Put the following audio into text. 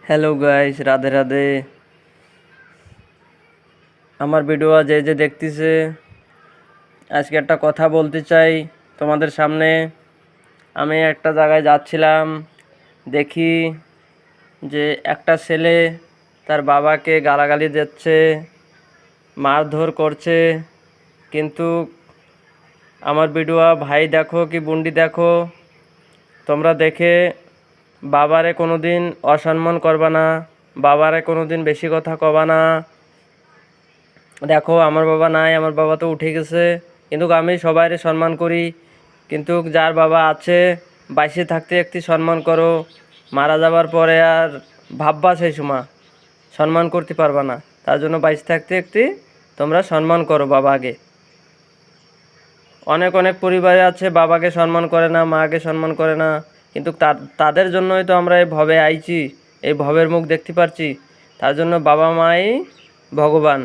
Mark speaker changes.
Speaker 1: Hello guys, Radhe Radhe. আমার video যে দেখতেছে, আজকে একটা কথা বলতে চাই তোমাদের সামনে। আমি একটা জায়গায় যাচ্ছিলাম, দেখি যে একটা ছেলে তার বাবাকে গালাগালি দিচ্ছে, মারধর করছে। কিন্তু আমার ভিডিও ভাই দেখো কি বুন্ডি দেখো, তোমরা দেখে বাবারে কোনো দিন অসম্মান করবা না, বাবারে কোনো দিন বেশি কথা কবা না। দেখো আমার বাবা নাই, আমার বাবা তো উঠে গেছে, কিন্তু আমি সবাইরে সম্মান করি। কিন্তু যার বাবা আছে, বাইসে থাকতে একটি সম্মান করো, মারা যাবার পরে আর ভাববা সেই সময় সম্মান করতে পারবা না। তার জন্য বাইসে থাকতে একটি তোমরা সম্মান করো বাবাকে। অনেক অনেক পরিবারে আছে বাবাকে সম্মান করে না, মাকে সম্মান করে না, কিন্তু তাদের জন্যই তো আমরা এই ভবে আইছি, এই ভবের মুখ দেখতে পারছি। তার জন্য বাবা মাই ভগবান।